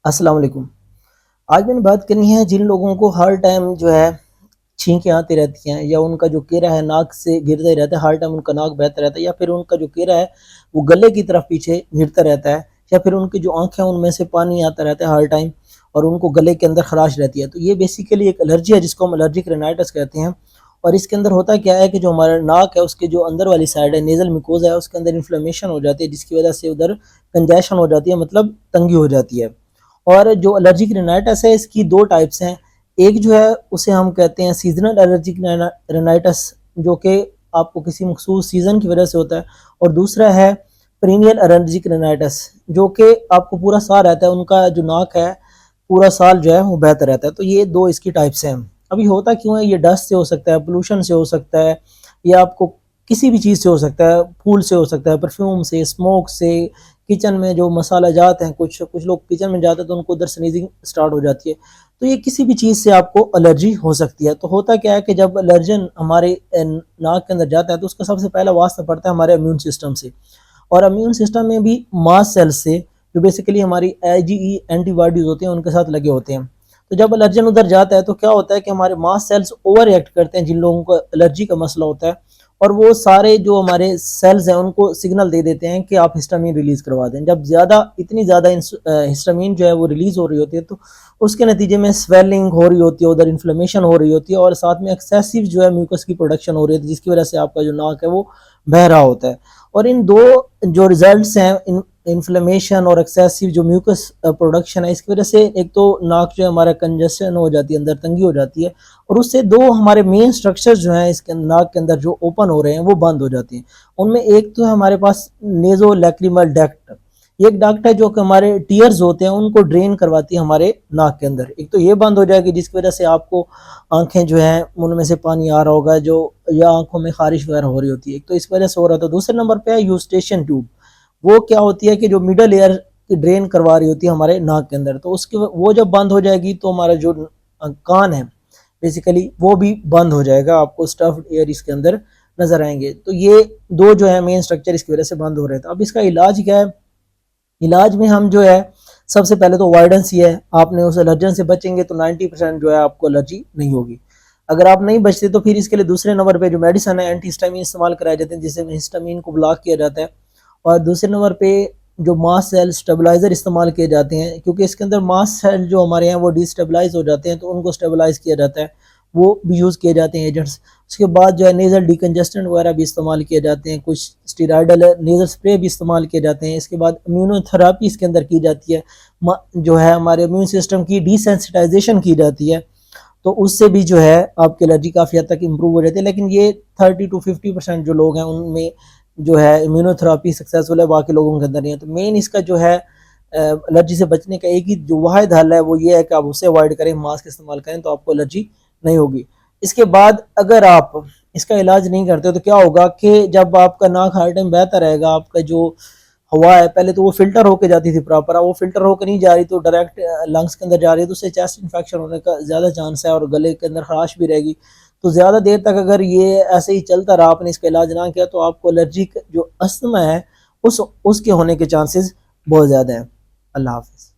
अस्सलाम वालेकुम। आज मैंने बात करनी है जिन लोगों को हर टाइम जो है छींकें आती रहती हैं या उनका जो केरा है नाक से गिरता ही रहता है, हर टाइम उनका नाक बहता रहता है या फिर उनका जो केरा है वो गले की तरफ पीछे गिरता रहता है या फिर उनकी जो आँखें हैं उनमें से पानी आता रहता है हर टाइम और उनको गले के अंदर खराश रहती है। तो ये बेसिकली एक एलर्जी है जिसको हम एलर्जिक रिनाइटिस कहते हैं। और इसके अंदर होता क्या है कि जो हमारा नाक है उसके जो अंदर वाली साइड है नेज़ल म्यूकोज़ा है उसके अंदर इन्फ्लेमेशन हो जाती है जिसकी वजह से उधर कंजेशन हो जाती है, मतलब तंगी हो जाती है। और जो एलर्जिक रिनाइटिस है इसकी दो टाइप्स हैं। एक जो है उसे हम कहते हैं सीजनल एलर्जिक रिनाइटिस जो कि आपको किसी मखसूस सीज़न की वजह से होता है, और दूसरा है पेरिनियल एलर्जिक रिनाइटिस जो कि आपको पूरा साल रहता है, उनका जो नाक है पूरा साल जो है वो बहता रहता है। तो ये दो इसकी टाइप्स हैं। अभी होता क्यों है, ये डस्ट से हो सकता है, पोल्यूशन से हो सकता है, या आपको किसी भी चीज़ से हो सकता है, फूल से हो सकता है, परफ्यूम से, स्मोक से, किचन में जो मसाला जात हैं, कुछ कुछ लोग किचन में जाते हैं तो उनको उधर स्नीजिंग स्टार्ट हो जाती है। तो ये किसी भी चीज़ से आपको एलर्जी हो सकती है। तो होता क्या है कि जब एलर्जन हमारे नाक के अंदर जाता है तो उसका सबसे पहला वास्ता पड़ता है हमारे इम्यून सिस्टम से, और इम्यून सिस्टम में भी मास सेल्स से जो बेसिकली हमारी आईजीई एंटीबॉडीज होते हैं उनके साथ लगे होते हैं। तो जब एलर्जन उधर जाता है तो क्या होता है कि हमारे मास सेल्स ओवर रिएक्ट करते हैं जिन लोगों को एलर्जी का मसला होता है, और वो सारे जो हमारे सेल्स हैं उनको सिग्नल दे देते हैं कि आप हिस्टामीन रिलीज करवा दें। जब ज़्यादा इतनी ज़्यादा हिस्टामीन जो है वो रिलीज हो रही होती है तो उसके नतीजे में स्वेलिंग हो रही होती है, उधर इन्फ्लेमेशन हो रही होती है, और साथ में एक्सेसिव जो है म्यूकस की प्रोडक्शन हो रही है जिसकी वजह से आपका जो नाक है वो बह रहा होता है। और इन दो जो रिजल्ट्स हैं, इन्फ्लेमेशन और एक्सेसिव जो म्यूकस प्रोडक्शन है, इसकी वजह से एक तो नाक जो है हमारा कंजेशन हो जाती है, अंदर तंगी हो जाती है, और उससे दो हमारे मेन स्ट्रक्चर्स जो हैं इसके नाक के अंदर जो ओपन हो रहे हैं वो बंद हो जाते हैं। उनमें एक तो है हमारे पास नेजो लैक्रिमल डक्ट, एक डक्ट है जो कि हमारे टीयर्स होते हैं उनको ड्रेन करवाती है हमारे नाक के अंदर। एक तो ये बंद हो जाएगी जिसकी वजह से आपको आंखें जो हैं उनमें से पानी आ रहा होगा, जो या आंखों में खारिश वगैरह हो रही होती है, एक तो इस वजह से हो रहा था। दूसरे नंबर पे है यूस्टेशन ट्यूब। वो क्या होती है कि जो मिडल एयर की ड्रेन करवा रही होती है हमारे नाक के अंदर, तो उसकी वो जब बंद हो जाएगी तो हमारा जो कान है बेसिकली वो भी बंद हो जाएगा, आपको स्टफ्ड एयर इसके अंदर नजर आएंगे। तो ये दो जो है मेन स्ट्रक्चर इसकी वजह से बंद हो रहे थे। अब इसका इलाज क्या है? इलाज में हम जो है सबसे पहले तो अवॉइडेंस ही है। आपने उस एलर्जन से बचेंगे तो 90% जो है आपको एलर्जी नहीं होगी। अगर आप नहीं बचते तो फिर इसके लिए दूसरे नंबर पे जो मेडिसन है एंटी हिस्टामिन इस्तेमाल कराए जाते हैं जिससे हिस्टामिन को ब्लॉक किया जाता है। और दूसरे नंबर पे जो मास सेल स्टेबलाइजर इस्तेमाल किए जाते हैं, क्योंकि इसके अंदर मास सेल जो हमारे हैं वो डिस्टेबलाइज हो जाते हैं तो उनको स्टेबलाइज किया जाता है, वो भी यूज़ किए जाते हैं एजेंट्स। उसके बाद जो है नेज़ल डिकंजेस्टेंट वगैरह भी इस्तेमाल किए जाते हैं, कुछ स्टीराइडल नेज़ल स्प्रे भी इस्तेमाल किए जाते हैं। इसके बाद इम्यूनोथेरापी इसके अंदर की जाती है, जो है हमारे इम्यून सिस्टम की डिसेंसिटाइजेशन की जाती है, तो उससे भी जो है आपकी एलर्जी काफ़ी हद तक इम्प्रूव हो जाती है। लेकिन ये 30 to 50% जो लोग हैं उनमें जो है इम्यूनोथेरापी सक्सेसफुल है, बाकी लोगों के अंदर नहीं है। तो मेन इसका जो है एलर्जी से बचने का एक ही जो वाहिद हल है वो ये है कि आप उसे अवॉइड करें, मास्क इस्तेमाल करें, तो आपको एलर्जी नहीं होगी। इसके बाद अगर आप इसका इलाज नहीं करते तो क्या होगा कि जब आपका नाक हर टाइम बहता रहेगा, आपका जो हवा है पहले तो वो फिल्टर होके जाती थी प्रॉपर, अब वो फिल्टर होकर नहीं जा रही तो डायरेक्ट लंग्स के अंदर जा रही है, तो उससे चेस्ट इन्फेक्शन होने का ज़्यादा चांस है और गले के अंदर खराश भी रहेगी। तो ज़्यादा देर तक अगर ये ऐसे ही चलता रहा, आपने इसका इलाज ना किया, तो आपको एलर्जी जो अस्थमा है उसके होने के चांसेस बहुत ज़्यादा हैं। अल्लाह हाफ़िज़।